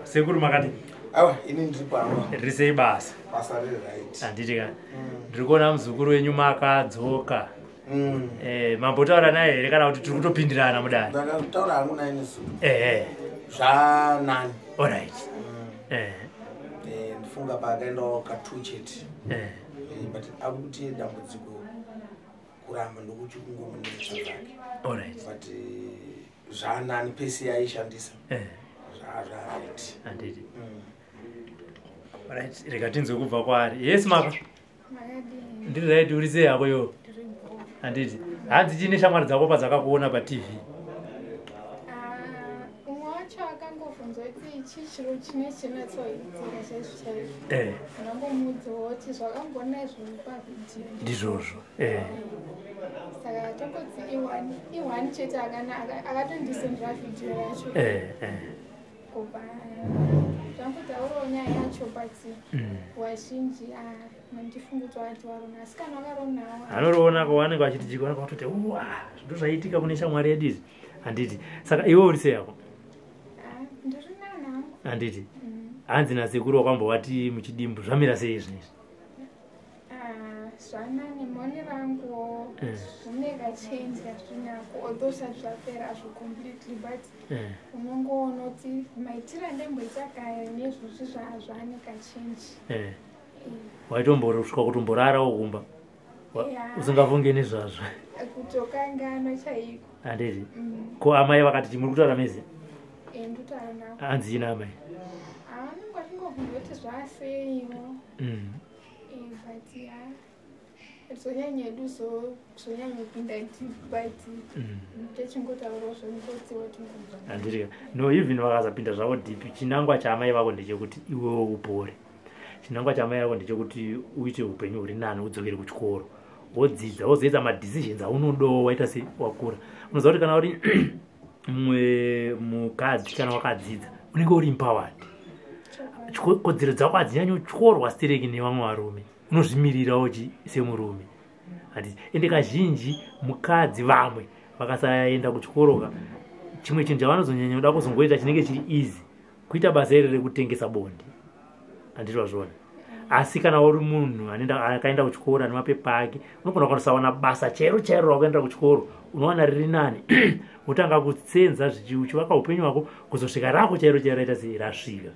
Sekuru makati. Awa, ini ndipamba. Risei basa. Basa riri right. Anditika. Ndirikuona muzukuru wenyu makadzoka. Mambotaura naye here kana kuti tiri kutopindirana mudai. Ndakataura hangu naye nesu. Zvanani. Alright. Ndifunga pakaendawo katucheti. But akuti dambudziko kuramba ndokuti kungomunetsa zvake. Alright. But zvanani pesi yaishandisa. Right. Anditi. Alright, rega tinzwe kubva kwaari. Yes maka. Ndiri right uri sei yako yo? Anditi. Hanzi chine shamwari dzako padzakakuona pa-TV. Umwe wacho akangobvunza kuti ichi chiro chine chinatsoitika chaizvo. Ndangomudzawo kuti zvakambona izvozvo pavhidhiyo. Ndizvozvo. Saka tongoti iwani chete akatondisendera vhidhiyo yacho. Kubva zvangotaurawo nyaya yacho but wazhinji mandifunga kuti wati warona asi kana wakaronawo anoroona kwavanenge vachitichikana kwatoti ndo zvaitika kune shamwari yedu izvi handiti saka iwe uri sei yako ndiri nana handiti hanzi nasekuru wakambovati muchidimbu zvamira sei izvi nezvi zvanani mone rangu zvine kachange hazvinako although zvisati zvapera hazvo completely but unongoona kuti maitiro andemboita kare nezvozvi zvane kachange waitomborosvika kutomborarawo kumba usingafunge nezvazvo kutokangana chaiko handiti ko amai vakati muri kutaura meze ndotaura navo hanzi ina amai anonga zvingobvunza kuti zvaseiwo but zvonyanya edu zvonyanya kupinda but techingotaurawo zvonikotsiwa tingobva handitika no even vakazapinda zvavo dhipi chinangwa chaamai vako ndechekuti iwewo upore chinangwa chaamai vako ndechekuti uite upenyu huri nani udzokere kuchikoro wodzidza wozoita madecisions aunodowo waita sewakura unoziva kuti kana uri mumwe mukadzi kana wakadzidza unenge uri empowered kodzero dzako hadzinanyotyorwa stereki nevamwe varume unozvimirirawo semurume hati ende kazhinji mukadzi vamwe vakasaenda kuchikoroka chimwe chinhu chavanozonyanya kuda kuzongoita chinenge chiri easy kuita basa iri rekutengesa bondi handiti wazvona asi kana uri munhu akaenda kuchikoro ane mapepa ake unogona kusawana basa chairo chairo rakuenda kuchikoro unowana riri nani utanga kutsenza uchivaka upenyu hwako kuzosvika rako chairo chairo raita sei rasvika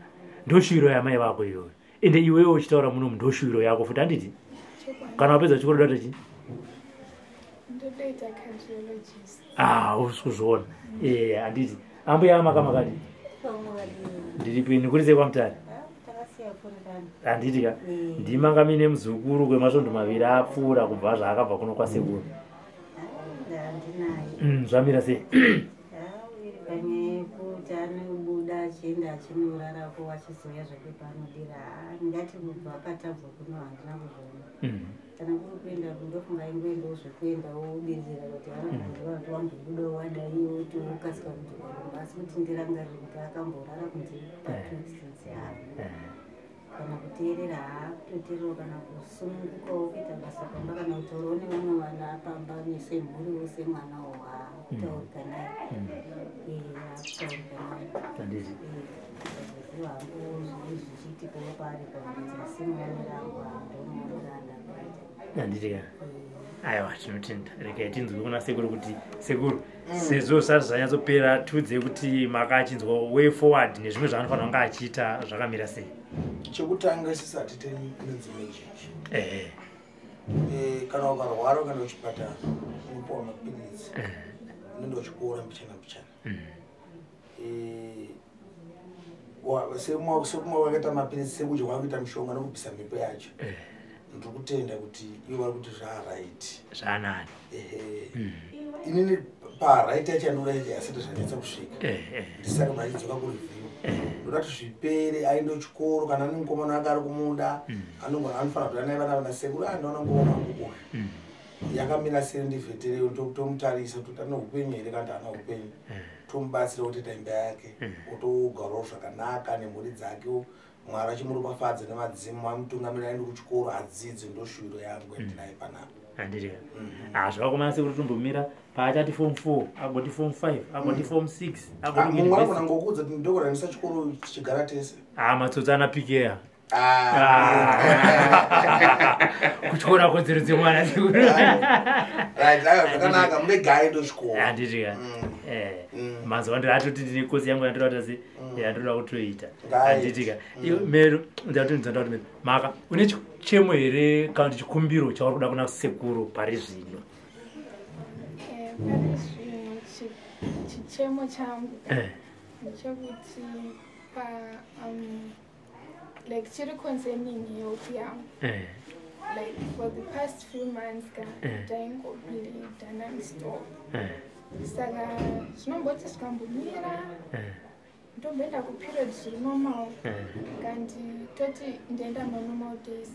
ndoshuviro yamai vako iyoyo ende iwewo uchitaura muno ndoshuviro yako futi handiti kana wapedza chikoro data chii ndodoita cardiologist usikuzviona handiti ambuya makamakati ndiri pini kuri sei kwamutare handiti ka ndimanga mine muzukuru kwemasvondo maviri apfuura kubva zvaakabva kuno kwasekuru zvamira sei anobuda achienda achinorarako achizoya zvake paanodira ngati kubva patabva kuno handina kuzvona kana kuri kuenda kundofunga ingoendawo zvekuendawo ubirizira kuti vantu wambobudawo wadaiwo kuti ukasika kuti warumba asi kuti ndirangarire kuti akamborara kunze patwexis yavo kana kuteerera haakutoteerawo kana kusunungukawo kuita basa pamba kana kutaurawo nevamwe vana pamba nesemhuriwo semwanawo haakutaurika naye haakutaurika naye zviwangu zvichiitikawo paari pamuzi asi mwana rangu handomuonera handitika aiwa tinotenda regai tinzwe kuna sekuru kuti sekuru sezvo zvisati zvanyatsopera tiudze kuti makachinzwa way forward nezvimwe zvaanofanira kunge achiita zvakamira sei chekutanga isisati tinedzimwe zhinji kana ukarwara ukaenda kuchipatara unopiwa mapilizi unoenda kuchikora mbichana mbichana sekumwe wakaita mapilizi sekudya kwakuita mishonga nokubvisa mhepo yacho ndiri kutenda kuti iwe vari kuti zvaraiti zvanani inini paraiti yacho yandoraiti asati zvanetsa kusvika ndisaka machidzoka kurevhiw ndoda kuti zvipere aende kuchikoro kana ane mukomana wake ari kumuda anofanira kuti anaye vana vanasekuru andaona ngoma wangu uyu yakamira sei ndivhetereyo tomutarisa kuti ane upenyu here kana kuti ana upenyu tomubatsira kuti taimba yake otogarawo zvakanaka nemhuri dzake mwari achimuropafadza nemadzimu amutungamirira aende kuchikoro adzidze ndoshuviro yangu yandinaye panapa Handiri. Zvakoma Sekuru tumbomira paachati form 4, agoti form 5, agoti form 6, agoti mumwe ngokudza kuti ndokora ndisachikoro chigara tese. Matsotsi anapikeya. Kuchikora kodziridze mwana Sekuru. Right, zvakanaka muregai ndochikora. Handiri. Mazuva ndiri atoti ndine kosi yangu yandoda kutoita. Handitika. Mero ndatonzwa kuti Maka une chemo here kana kuti chikumbiro chauri kuda kuna Sekuru pari zvino? Pari zvino chichemo changu ndechekuti like chiri concerning health yangu. Like for the past few months ndaingobleeda non-stop. Saka zvinomboti zvikambomira ndomboenda kuperiod zviri normal kandi toti ndaenda normal days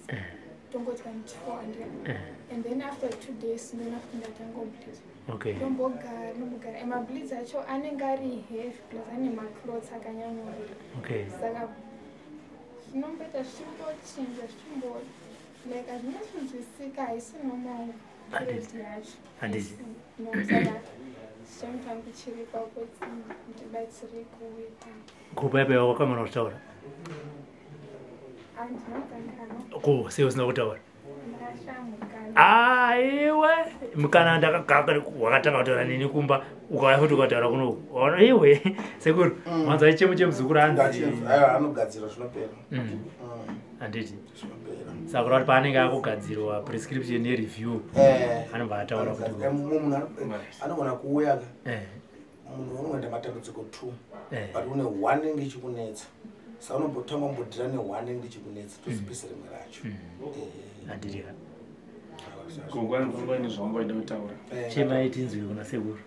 tongoti kandi 400 and then after 2 days ndona kuti ndatangobleed ndombogara mableeds acho anenge ari heavy plus ane macloths akanyanyora saka zvinomboita zvichimbochinja zvichimbo like hazvina zvinzwisika haisi normal period yacho saka changu chiri papo ndibatsire kuita kupa yape wakamana kutaura ko sei usina kutaura iwe mukana ndakagara wakatanga kutaura nini kumba ukauya futi ukataura kunoku ona iwe Sekuru mwanza chemo chemuzukuru anogadzira zvinopera handiti saka kuti paanenge akugadzirwa prescription yereview anobva ataura kuti munhu anogona kuuya munhu unoenda matambudziko 2 but une 1 inenge ichikunetsa saka unombotanga umbodhira ne1 inenge ichikunetsa tosipisa rimwe racho handirika kungwani zvawamboida kutaura chemaitinzwi kuna Sekuru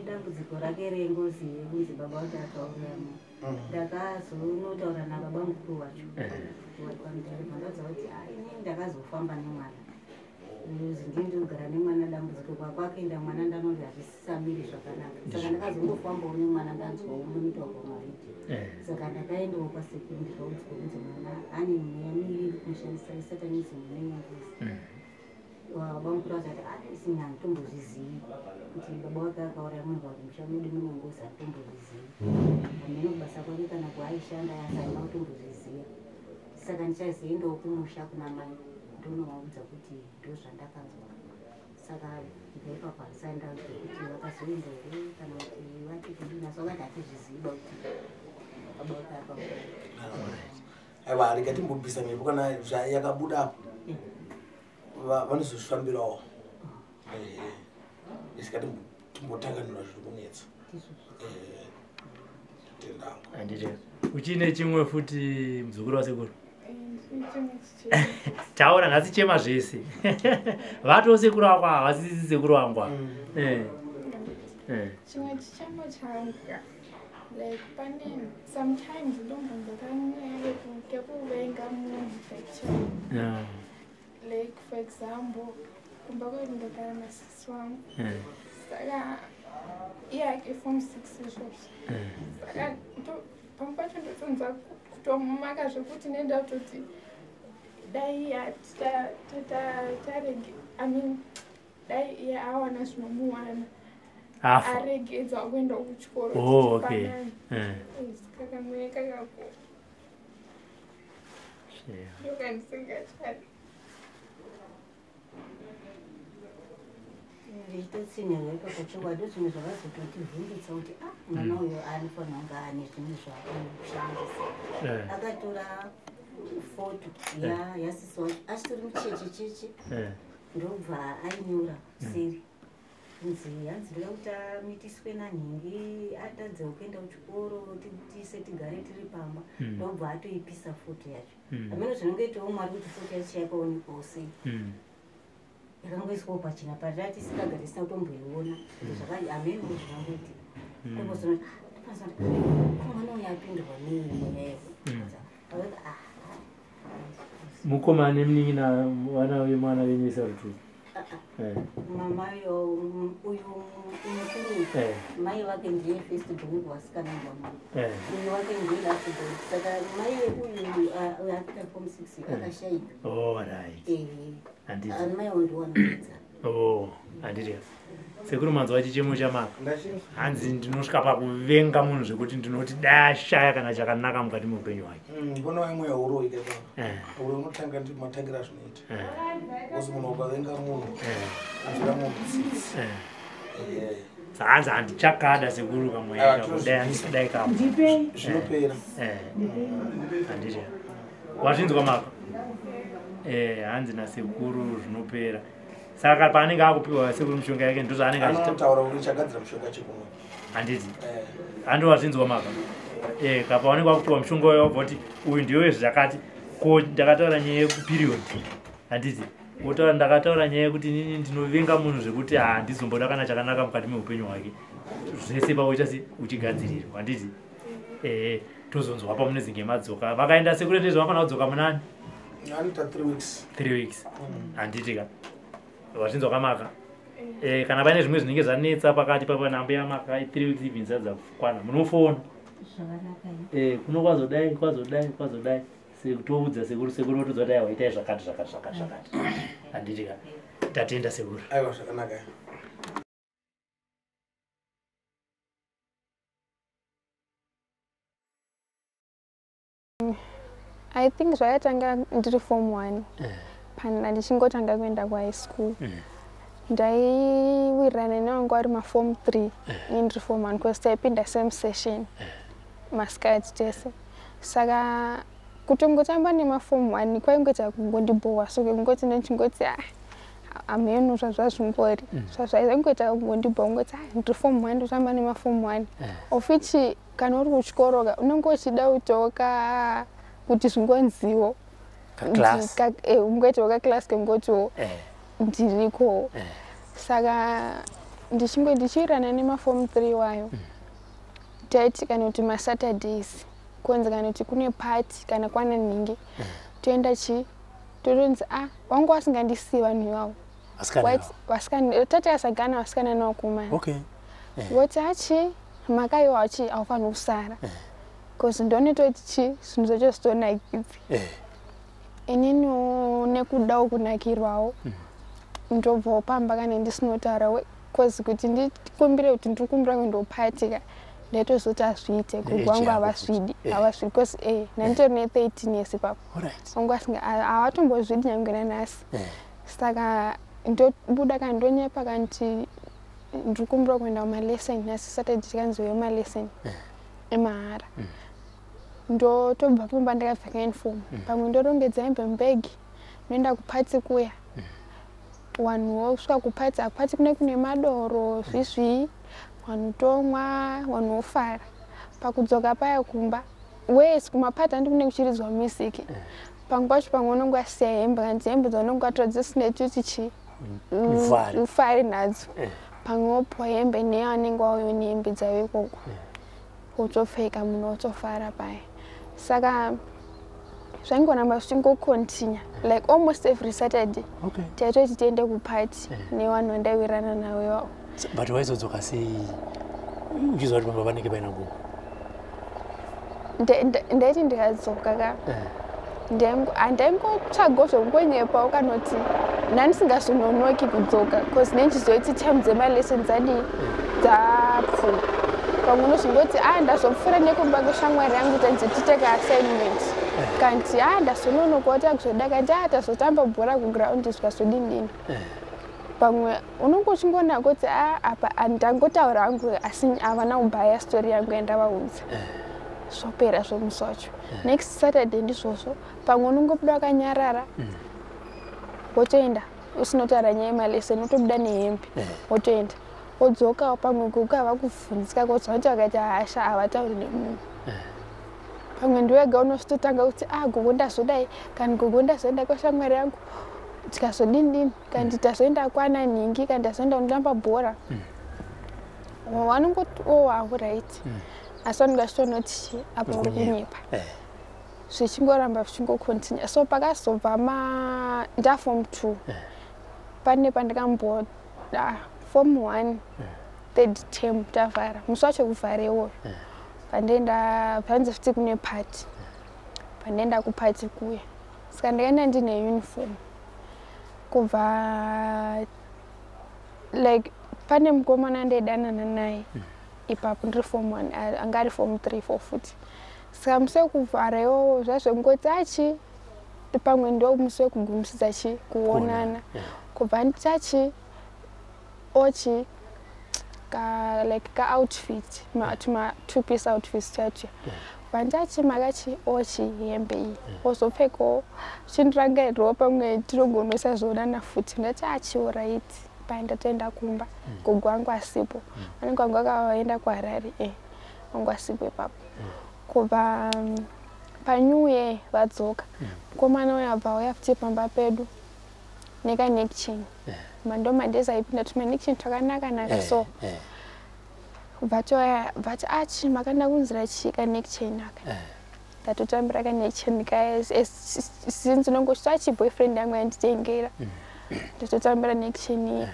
dambudziko rake rengozi yekunzi baba wake akauramo ndakazonotaura nababa mukuru wacho ndakadza kuti ini ndakazofamba nemwana uzi ndindigara nemwana dambudziko kwakwakaenda mwana ndanoti hazvisamiri zvakanaka saka ndakazongofambawo nemwana ndanzwawo mumitauro maridi saka ndakaendawo kwaSekuru ndikaudzwa kunzi mwana ane mweya miviri kumushandisa isatanism nenyangozi baba mukuru akati isinyani tombozvizivi kuti baba wake akauraya munhu kuti musha medu mune ngozi hatombozvizivi amene kubasa kwake kana kuaishanda yasaima kutombozviziva saka ndichazoendawo kumusha kuna mai ndonovaudza kuti ndo zvandakanzwa saka ndaipa parisaenda kuti vakazoenda here kana kuti vati kudina so vati hatizviziva kuti baba wake akauraya aiwa rikatimbobvisa mhepo kana yakabudapo vanozozvifambirawo isikati timbotanganura zviri kunetsa handiti uchine chimwe futi muzukuru waSekuru taura nhasi chema zvese vatowo Sekuru wako havasisi Sekuru wangwa chimwe chichemo changu like pane sometimes ndombonzakanyaya kekuvenga munhu actually like for example kumba kwedu ndagara nasisi wangu saka iye ake form 6 izvozvo saka pamwe pacho ndotonza kutomaka zvekuti nenda kutoti dai tarege dai iye awana zvinomuwana aregedza kuenda kuchikoro kakamweya kakako ndokandisingachari ndichitotsinirwa ipapo chokwadi zvimwe zvakazototivhundutsa kuti mwana uyo anofanira kunge ane zvimwe zvaakushandisa akatora foto yasisi wacho achitori muchechecheche ndobva ainyora seri kunzi hanzi ndoda kuti amitiswe nanhingi atadze kuenda kuchikoro tiise tigare tiri pamba ndobva atoipisa foto yacho amene zvinongoitawo mwari kuti foto yacho yakaonekwawo sei yakangoiswawo pachina patati tisikagari tisina kutomboiona amene zvinangoitika aimbozonoti mwana uyo apindurwa neyayo mukoma nemunin'ina vana vemwana venyu isa rutu mamayo uyu mukuru mai vake ndiye first born wasikana mwangu mumwe wake ndiye last born saka mai uyu apita form 6 akashaika mai wandiwanidza handiti Sekuru manzwa chichemo chamaka hanzi ndinosvika pakuvenga munhu zvekuti ndinoti dashaya kana chakanaka mukati muupenyu hwake mbona wemwe yauro ide pa uri unotanga ndi matangira zvinoita uzi munhu ukavenga munhu anzira munhu tsitsi hanzi handichakada Sekuru kamweya kudai handisidai kapo zvinopera handiti wazvinzwa maka hanzi naSekuru zvinopera saka paanenge akupiwa Sekuru mishonga yake ndo zvaanenge achitaura kuti chagadzira mishonga chekumwe handiti andowazvinzwa maka kapaonekwa kupiwa mushonga wayo wabva kuti uyu ndiyo zvakati ko ndakataura nyaya yekuperiod handiti wotaura ndakataura nyaya yekuti nini ndinovenga munhu zvekuti handizomboda kana chakanaka mukati meupenyu hwake zvese pauchasi uchigadzirirwa handiti tozonzwa pamunezi ngemadzoka vakaenda Sekuru ndezvo vanofanira kudzoka munani anoita 3 weeks handiti ka wazvinzwa kamaka kana paine zvimwe zvinenge zvanetsa pakati papanhambo yamaka 3 weeks ibvi dzadza kukwana munofona kuno kwazodai toudza Sekuru otudza kuti aiwa itai zvakati handiti ka tatenda Sekuru aiwa zvakanaka I think zvayatanga ndiri form 1 pana ndichingotanga kuenda kuhigh school ndaiwirirana nevangu vari maform 3 indiri form 1 because taipinda same session masikati tese saka kutongotamba nemaform 1 kwaingoita kungondibowa so kungoti nechingoti ameno zvazvazvingori zvazvaingoita kungondibowa ngoti ndiri form 1 ndotamba nemaform 1 of which kana uri kuchikoro unenge uchida kutoka kuti zvingonziwo ungoti wakaclass kengotiwo ndiriko saka ndichiwirirana nemaform 3 wayo taiti kana kuti masaturdays kunzi kana kuti kune party kana kwana ningi toenda totonzi wangu wasingandisiyi vanhu ivavo tati asagana vasikana nevakomana voti makaiwa haufaniri kusara because ndonetoti zvinhu zvacho zitonakidzi inini nekudawo kunakirwawo ndobvawo pamba kana ndisinotaura cause kuti ndikumbire kuti ndiri kumbira kundopatika ndaitozoti azviite kugwangu havasvidi because nanditori ne13 years ipapo wangu havatombozvidi nyange nanhasi saka ndobuda kana ndonyepa kanti ndiri kumbira kuenda kumalesson nhasi saturday tikanziwe malesson emahara ndotobva pamba ndakapfeka uniform pamwe ndorongedza hembe mubhegi noenda kupatsi kuya vanhu vosvika kupatsi akupatsi kune madoro zvisvi vanhu tomwa vanhu vofara pakudzoka paya kumba wese kumapati handi kune kuchiridzwa musiki pamwe pacho pamwe unenge wasiya hembe kanti hembe dzaunenge watora dzisine tuti ufare nadzo pamwe wopiwa hembe nevanenge wauyo nehembe dzaivo ikoko wotopfeka munhu wotofara paya saka zvaingonamba zvichingocontinue like almost every Saturday taitoti tiende kupati nevanhu vandaiwirirana navo ivavo but waizodzoka sei uchiziva kuti pamba vanenge vaina nguva ndaiti ndikadzoka ka handaingotsvagawo zvokungonyepawo kanoti nanisingazononoki kudzoka because nenchizoiti time dzemalesson dzapfuura pamwe unozvingoti ndazopfuura nekumba kweshamwari yangu tanzi titeka assignment kanti ndazononoka kuti akuzoda kanti tazotamba bhora kuground zvikazodindini pamwe unenge uchingoona kuti apa ndangotaura hangu asi havana kubhaya story yangu yandavaudza zvopera zvomusi wacho next Saturday ndizvozvo pamwe unongobuda wakanyarara wotoenda usinotaura nyaya yemalesson wotobuda nehembe wotoenda wodzoka pamwe guku havakuvhunzika kodza kuti vakaiti hasha havatauri nemunhu pamwe ndiwega unositotanga kuti guku ndazodai kana guku ndazoenda kweshamwari yangu tikazodindini kana nditazoenda kwana ningi kana ndazoenda kundotamba bhora vanongoti right asi vanenge vachitonoti apa uri kunyepa zvichingoramba zvichingocontinue so pakazobva ndaform 2 pane pandikamboda form 1 third term tavhara musi wacho kuvhara iwoyo pandaenda panzi futi kune party pandaenda kuparty kuya saka ndakaenda ndine uniform kubva like pane mukomana ndaidanana naye ipapo ndiri form 1 anga ari form 3 4 futi saka musi wekuvhara iwowo zvazvengoti achi pamwe ndo musi wekugumisisa chi kuonana kubva nditachi ochi ka outfit ma two piece outfits chacho vandachi makachi ochi hembe iyi ozopfekawo chindirangarirwa pamwe tinogonosa zonana futi ndati achi alright pandatoenda kumba gogo wangu asipo anenge wangu akaenda kuHarare wangu asipo ipapo kubva panew year vadzoka mukomana uyu abva uya futi pamba pedu neka neck chain mando mandeza ipinda tuma neck chain twakanaka so vati achi makanda kunzira chika neck chain aka ndatotambira ka neck chain ka since nongochita chi boyfriend yangu yanditengera ndatotambira neck chain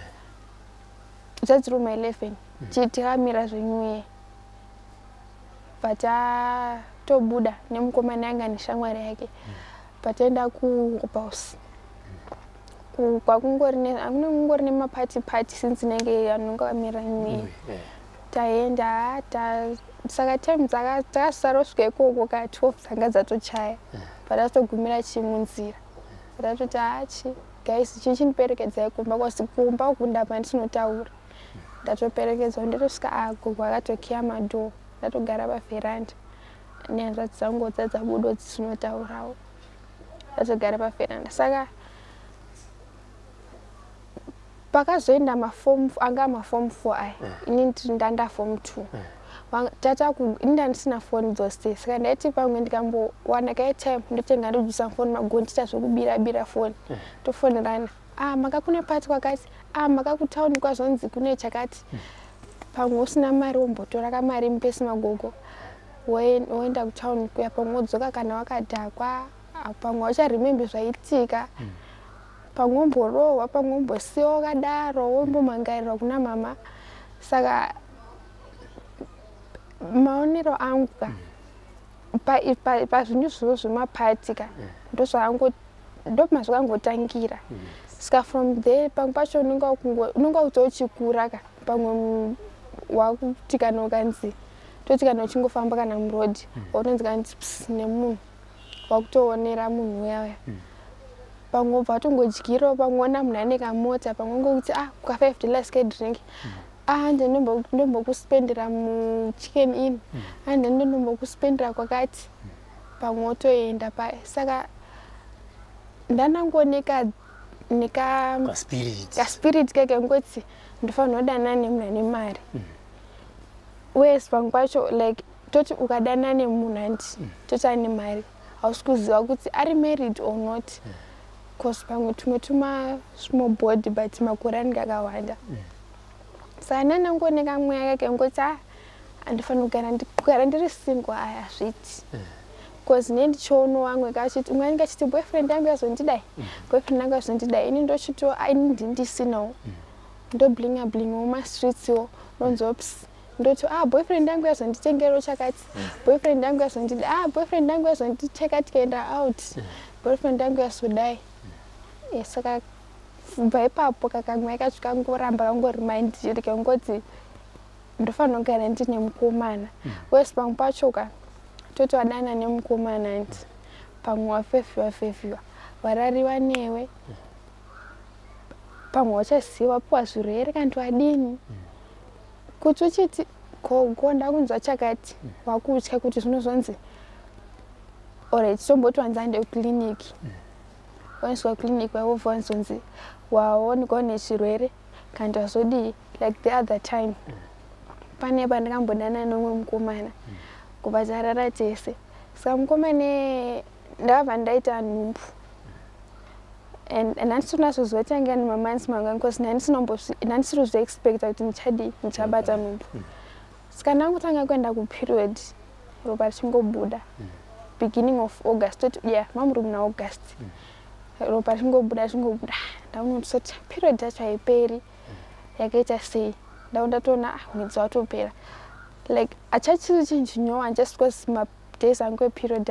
dzadziro ma 11 chitikamira zvenew year bata tobuda nemukomana yanga neshamwari yake pataenda kuhouse kwakungori nemapati since nenge anonga amira newe taenda saka time dzakasara kusvika ikoko ka 12 dzanga dzatochaya patatogumira chimunzira patatoti achi guys chichindiperekedzai kumba kwasi kumba kundapa ndinotaura ndatoperekedzwa nditosvika agogo akatokiya madhoo ndatogara paveranda nehanzvadzi dzangu dzadzabudo dzisinotaurawo ndatogara paveranda saka pakazoenda maform anga maform 4 aya ini ndanda form 2 tata inda ndisina phone dzose saka ndaiti pamwe ndikambowana kai time ndotenga ndojusa phone magontita zvokubira phone tofonerana maka kune party kwakati maka kutown kwazonzi kune chakati pamwe usina mari wombotora kamari mupesi magogo woenda kutown kuya pamwe wodzoka kana wakadhakwa pamwe wacharemembe zvaitika pamwe womborohwa pamwe wombosiwa wakadaro wombomangarirwa kuna mama saka maonero angu pazvinhu zviro zvemapatika ndomazuva angotangira saka from there pamwe pacho unonga utochikura ka pamwe wakuti kana ukanzi toti kana uchingofamba kana murodhi unonzi kanzi nemunhu wakutoonera munhu uyaya pamwe ubva watongodyirawo pamwe ona munhu ane kamota pamwe ngokuti kuka $5 kedrink ndombokuspendera muchicken inn ndombokuspendera kwakati pamwe wotoenda paya saka ndanangoneka kaspirit keke ngoti ndofanira kudana nemunhu ane mari uye pamwe pacho like toti ukadana nemunhu andi toti ane mari hausi kuziva kuti ari married or not because pamwe tumwe small body but makore anenge akawanda saka ndanangoneka mweya keke ngoti andifanira kugara ndiri single aya hazviti because nendichiono wamwe kachiti umwe anenge achiti boyfriend yangu yazondidai boyfriend yangu yazondidai ini ndochito ndisinawo ndoblinga mumastreets yo nonzo ndoti boyfriend yangu yazonditengerawo chakati boyfriend yangu yazondida boyfriend yangu yazonditeka tikaenda out boyfriend yangu yazodai saka kubva ipapo kakamwe kacho kangoramba kangorimind kangoti ndofanira kugara ndine mukomana wese pamwe pachoka toti wadana nemukomana ndi pamwe wafefewa warariwa newe pamwe wachaziva wapiwa zviro here kandi wadini kuti uchiti gogonda kunzwa chakati wakutya kuti zvinozonzi alright tomboti wanzande kukiliniki waniswa kukiliniki waibva wanzonzi waonekwa nechirwere kandi wazodii like the other time pane pandakambodana nomwe mukomana kubva tarara tese saka mukomana ndabva ndaita nhumbu and handisina kuzotangira nemamanzi manga because handisiri kuzoexpecta kuti ndichabata nhumbu saka ndangotanga kuenda kuperiod ropa richingobuda beginning of August toti mamuri muna August ropa richingobuda ndaunototi period yacho haiperi yakaita sei ndaona mwedzi watopera like achachiri chinjinyowa just because madays angu eperiod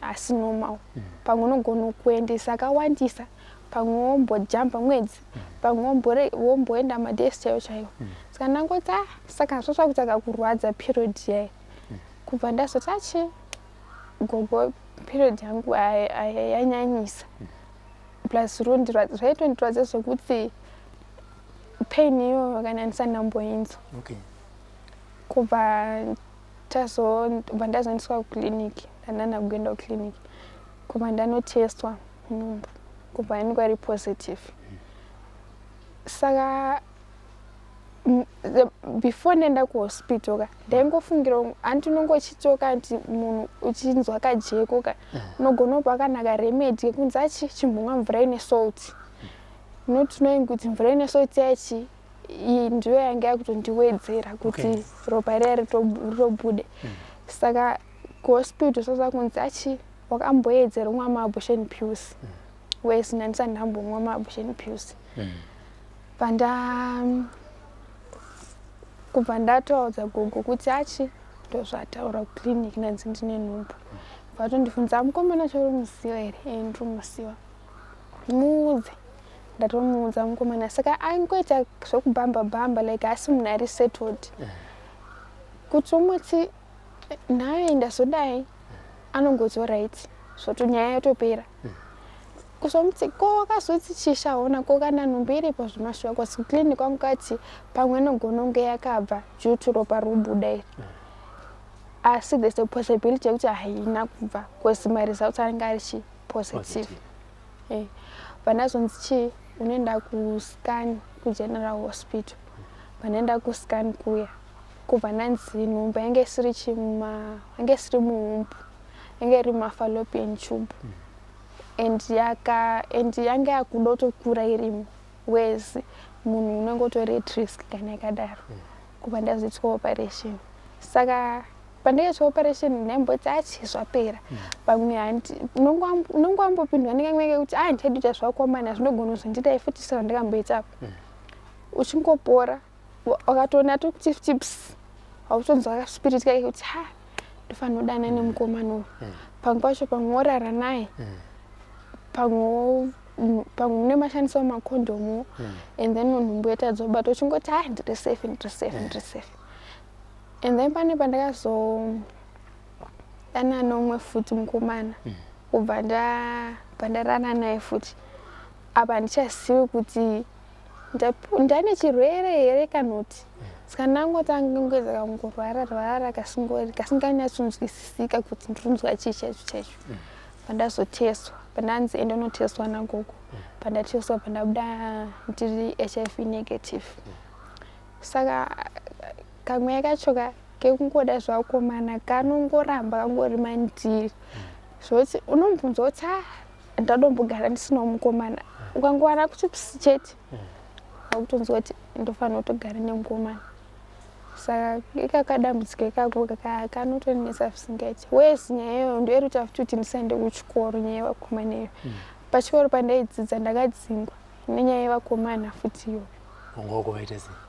asi normal pamwe unogona kuendesa akawandisa pamwe wombojamba mwedzi pamwe womboenda madays chaiwo chaiwo saka ndangoti saka zvosva kutaka kurwadza period yayi kubva ndazoti gogo period yangu yanyanyisa plus zvaitondirwadza zvekuti pain iyo kana ndisandamboinzwa kubva ndazondiswa kuclinic ndanana kuenda kuclinic kubva ndanotestwa nhumbu kubva inenge iri positive saka before ndenda kuhospital ndaingofungira andinongochitoka anti munhu uchinzwa kajekoka unogona kupa kanaka remedy yekunzi chimbomwa mvura ine salt not knowing kuti mvura ine salt yachi iyi ndiyo yanga yakutondiwedzera kuti ropa riya ritobude saka kuhospital sasa kunzi wakamboedzera kumwa ma-abortion pills whereas ndandisandambomwa ma-abortion pills kubva ndataudza gogo kuti ndozvataura kuclinic nanzi ndine nhumbu vatondibvunza mukomana chorumuziva here ndinomuziva muudze ndatomuudza mukomana saka aingoita zvokubhamba like asi munhu ari settled kuti umuti nayo ndazodai anongoti alright zvoto nyaya yatopera kuzomuti ko wakazoti chishaona ko kana nhumbu iripo zvimashuwa kwasi kuclinic kwangu kati pamwe nogona kunge yakabva due to ropa robuda iri asi there's a possibility yekuti haina kubva kwasi maresults anenge ari positive pandazonzi unoenda kuscan kugeneral hospital panoenda kuscan kuya kubva nanzi nhumbu yange isiri muhumbu yange iri mafallopian tube and yange yakuda kutokura irimo whereas munhu unenge utori at risk kana yakadaro kubva ndazoitwa operation saka pandaitwa operation ndaimboti zvapera pamwe unonge wambopindwa nekamwenge kuti ndichaita zvakomana zvinogona kuzondiitai futi saka ndakamboitapo uchingopora wakatoona tips hautonzwa spirit kake kuti ndofanira kudana nemukomana uyu pamwe pacho pamwe worara naye pamwe unemashandisa makondomu and then nhumbu yetadzobata uchingoti ndiri safe and then pane pandakazodana nomwe futi mukomana kubva ndarara naye futi apa handichazivi kuti ndane chirwere here kanoti saka ndangotangongeza kangorwara kasinganyatsonzwisisika kuti ndirinzwa chii chaicho pandazoteswa pandanzi ende unoteswa nagogo pandateswa pandabuda ndiri HIV negative saka kamwe kacho kekungoda zvakomana kanongoramba kangori mandiri zvoti unombunza kuti ndadombogara ndisina mukomana ukangowana kuchipsi chete akutonzwa kuti ndofanira kutogara nemukomana saka ikakadambudzika ikako kanotonesa zvisingaiti whereas nyaya iyoyo ndoirita futi kuti ndisaende kuchikoro nyaya yevakomaneyo pachikoro pandaidzidza ndakadzingwa nenyaya yevakomana futi iyoyo ungoko vaita sei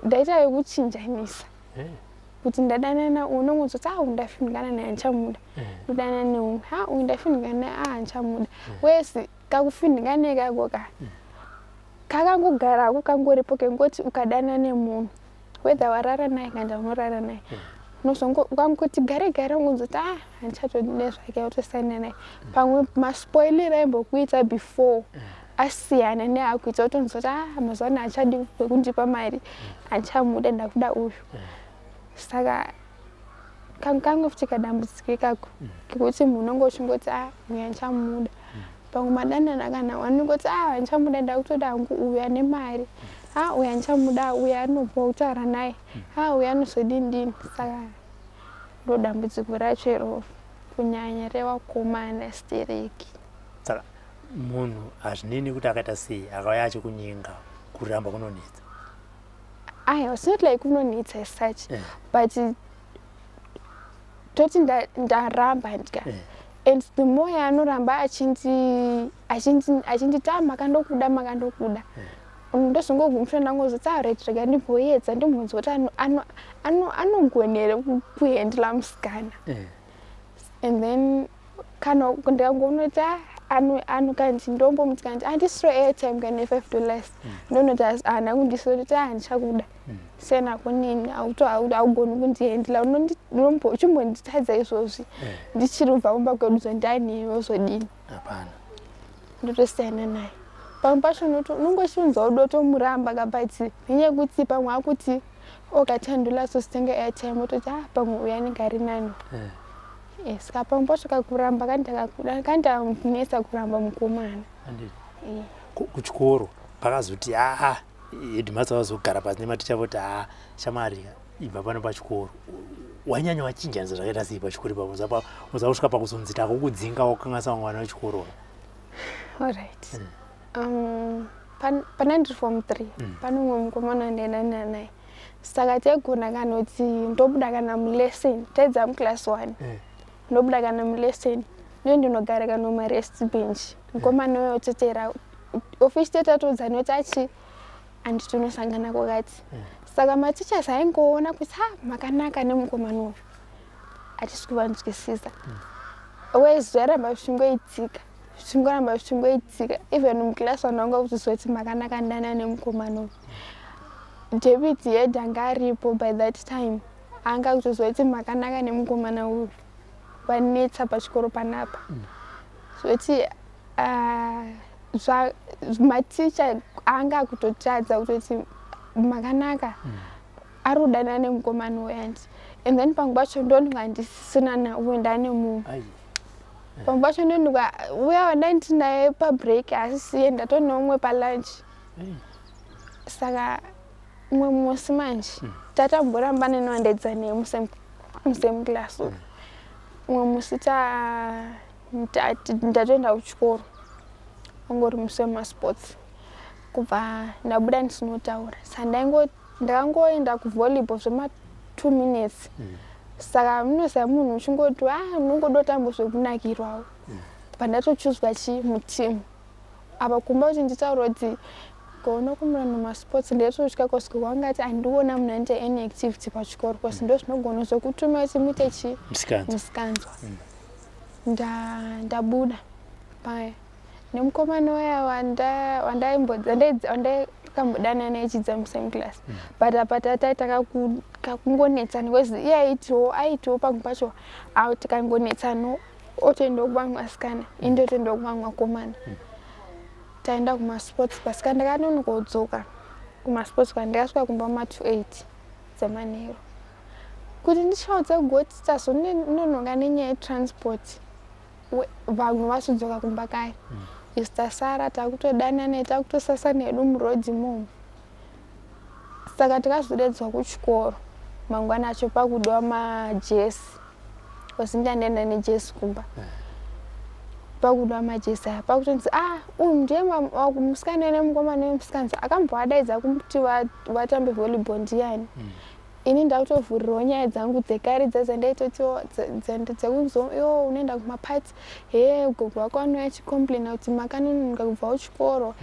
ndaita yekuchinjanisa kuti ndadanana unongozoti undafindikana naye handichamuda ndodana neumwe uyu ndafindikana naye handichamuda wesi kakufindikana ikako kakangogarako kangoripo kengoti ukadana nemunhu whether warara naye kana unorara naye ukangoti gare ungonzoti handichatodi nezvake utosaina naye pamwe maspoilire aimbokuita before asiyana neakuita utonzoti mazuvano hachadi kundipa mari handichamuda ndakuda uyu saka kange futi kadambudzika ikako kekuti munhu unenge uchingoti uyu handichamuda pamwe madanana kana wanongoti handichamuda ndakutoda hangu uyu ane mari uyu handichamuda uyu anobva kutaura naye uyu anozodini saka ndo dambudziko racho iroro kunyanya revakomana stereki saka munhu hazvineni kuti akaita sei akauya achikunyenga kuramba kunonetsa it's not like kunonetsa as such but toti ndaramba ndika and the more yaanoramba achinditi makandokuda ndosingogumsha ndangozoti right rega ndimboedza ndimbonza kuti anogonere kuhendla musikana and then kana ndangona kuti kanti ndombomuti kanti handisiro airtime kane $5 ndonoti hanangu ndisiro kuti handichakuda sena kunini augoni kundihendla chimbonditadza izvozvi ndichiri kubva kumba kwedu zondianiwo zodini ndotosiyana naye pamwe pacho nongochiunzawo dotomuramba kabati nenyaya yekuti pamwe akuti okathandula sositenga airtime ototi pamwe uya negari nani saka pamwe pacho kakuramba kandakunesa kuramba mukomana kuchikoro pakazoti hedimasa vazogara pasi nematicha voti shamari ibva pano pachikoro wanyanya wachinjanisa zvakaita sei pachikoro ipapo uzakusvika pakuzonzi takukudzinga wakangasa mwana wechikoro alright pana ndiri form 3 pane umwe mukomana ndaendana naye saka taigona kanoti ndobuda kana mulesson taidza muclass 1 ndobuda kana mulesson ndinogara kana marest bench mukomana uyo ototera office tatatodzana kuti achi anditonosangana kwakati saka matichers aingoona kuti makanaka nemukomana uyu hatisi kuvanzwisisa wezuva ramba zvichingoitika even muclass wananga kutizoti makanaka ndana nemukomana uyu David head anga aripo by that time anga kutizoti makanaka nemukomana uyu vanetsa pachikoro panapa zoti maticha anga kutotadza kutoti makanaka arudana nemukomana uyandi and then pamwe pacho ndondinga ndisisina nauyo ndane mumwe pamwe pacho ndondinga uya wandaitinaye pabreak asisiye ndatona umwe palunch saka umwe musi manje tatamboramba nenowandaidza naye musame class umwe musi ndatoenda kuchikoro ongori musi wemasports kubva ndabuda ndisinotaura saka ndakangoenda kuvolleyball zvema 2 minutes saka munoziva munhu uchingoti unongodotambo zvekunakirwawo pandatochuzwa mutimu apa kumba kuti nditaura kuti kuona kumira nemasports ndetotya kosiko kwangati handiona munhu anoita any activity pachikoro kosi ndo zvinogona zvokutuma kuti muite musikanzwa ndabuda paya nemukomana waya wandakambodana naye chidza musame class but apa tataita kakungonetsana kwezi iye aitiwo pamwe pacho tikangonetsana otoenda kuvamwe asikana inde otoenda kuvamwe akomana taenda kumasports pasika ndakanonokodzoka kumasports kwandakasvika kumba ma28 dzemanheru kuti ndichaudza kugoti tazonononga nenyaya yetransport vanhu vasudzoka kumba kare isi tasara takutodana naye takutosasa nedu murodhi momo saka tikazoredzwa kuchikoro mangwana acho pakudiwa majesi kosi ndandaenda nejesi kumba pakudiwa majesi aya pakutonzi uyu ndiye musikana nemukomana wemusikanzwa akamboadaidza kuti vatambe volleyball ndiyani ini ndakutovhurirawo nyaya dzangu dzekare dzazandaitotiwo dzekunzo unoenda kumapati gogo wako anouya achicomplaina kuti makanonoka kubvawo chikoro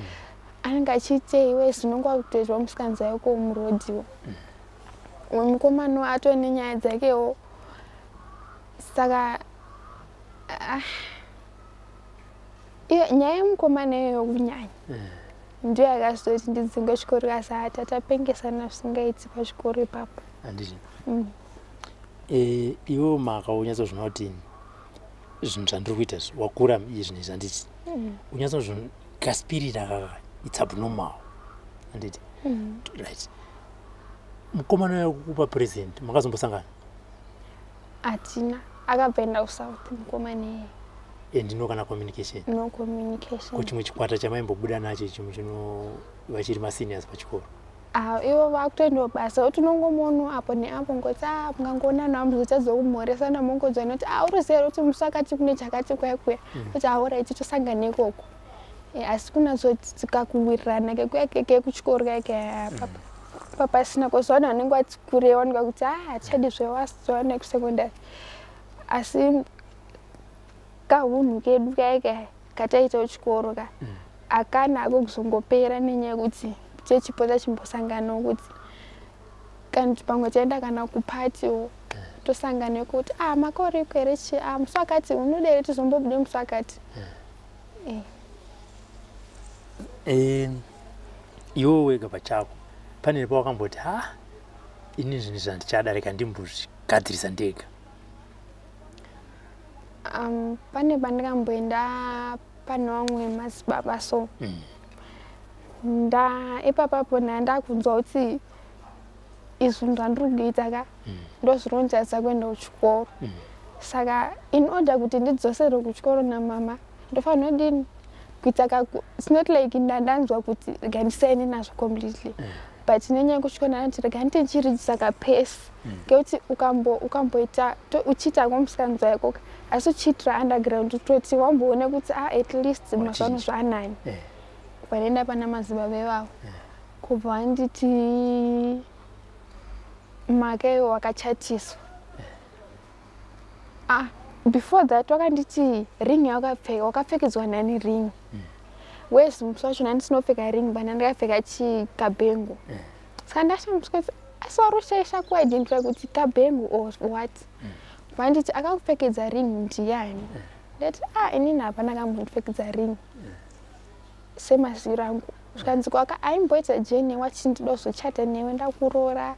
anenge achiitei wesi unonge wakutoitwa musikanzwa wako murodhiwo mukomana atone nyaya dzakewo saka nyaya yemukomana iyoyo kunyanya ndiyo yakazoti ndidzinge chikoro kasati tapengesana zvisingaiti pachikoro ipapo handiti iwo makaunyatsozvina kuti zvinhu zvandiri kuita wakura izvinhu zvanditi unyatsozvino kaspirit akaka it's abnormal handiti right mukomana wekupa present makazombosangana hatina akabvenda kusouth mukomana iye ndino kana communication no communication kuchimwe chikwata chamaimbobuda nacho chimwe chino vachiri maseniors pachikoro ivo vakutoendawo basa kuti unongomuono apo neapo ngoti mungangoona namuzvitadzokumhoresana mongodzwa noti uruzero kuti musi akati kune chakati kwaikuya kuti auraiti tosangana ikoko asi kunazoti kakuwirirana kekuya kekuchikoro kaike papasina kosi vanhu vanenge vatikurewa ndika kuti hachadi zvewasiwana nekusekondari asi kahunhu kedu kaike kataitawo chikoro ka akana ako kuzongopera nenyaya yekuti chechipota chimbosangana kuti kana pamwe chaenda kana kupatiwo tosangana kuti makore kwere muswakati unodere tizombobude muswakati. Iwo wega pachako pane pawakamboti ini zvinhu zvandichadarika ndimbozvigadzirisa ndega. Pane pandakamboenda pane vamwe madzibaba so ipapapo ndakunzwa kuti izvi zvandiri kuita ndozvironjadza kuenda kuchikoro. Saka in order kuti ndidzosere kuchikoro namama ndofanira kudini kuita it's not like ndanzwa kuti ndisiyane nazvo completely, but nenyaya kuchikoro ndati rega ndichiridza kapesi ngekuti ukamboita uchiita kumusikanzwa yako asi uchiitira underground toti wamboone kuti at least mazvano zvanani. Panoenda pana madzibaba ivavo kubva vanditi mhaka iwo wakachatiswa. Before that wakanditi ring wakapfekedzwa nani ring. Whereas musi wacho ndandisindopfeka ring bana ndakapfeka chikabengo. Saka ndashamuska asi warushaisha kuidentify kuti kabengo or what. Vanditi akakupfekedza ring ndiani. Ndati inini hapana akambondipfekedza ring semaziro angu. Zvikanzi kwaka aimboita jeni wachindoda kuzochata newe ndakuroora.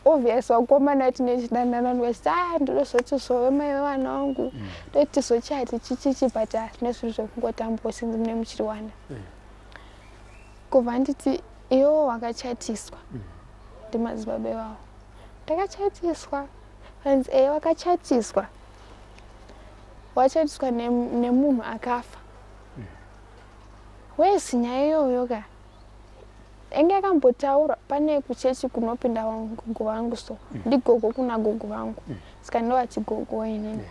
Obvious wakomana tinechidanana wesi ndinozoti zove mai vevana vangu ndoti tizochati chichichi but nezvinhu zvekungotamba sinzi mune muchiriwana. Kubva nditi iwo wakachatiswa ndimadzibaba ivavo. Ndakachatiswa kanzi wakachatiswa wachatiswa nemunhu akafa. Wesi nyaya iyoyo ka enge akambotaura pane kuchechi kunopinda gogo vangu so ndigogo kuna gogo vangu saka ndovachigogo inini.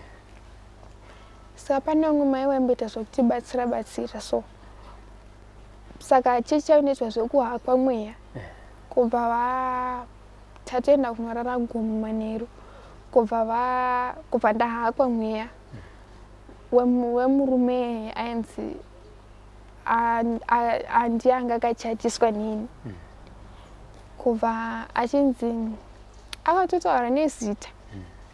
Saka pane umwe mai waimboita zvokutibatsira so saka chechi chainoitwa zvekuhakwa mweya kubva tatoenda kunorara Gomo Manheru kubva ndahakwa mweya wemurume ainzi ndianga akachatiswa nini. Kubva achinzi akatotaura nezita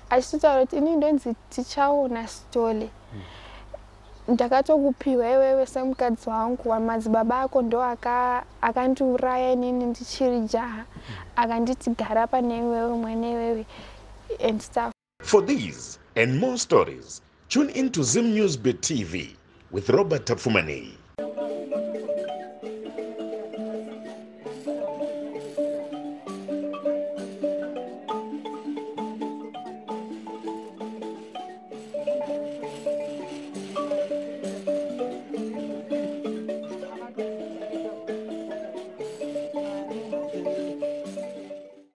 achitotaura kuti inini ndonzi tichaona stole. Ndakatokupiwa iwewe semukadzi wangu madzibaba ako ndo akandiuraya inini ndichiri jaha akanditi gara pane iwewe mwana iwewe and stuff. For these and more stories, tune into Zim News Bit TV with Robert Tafumani.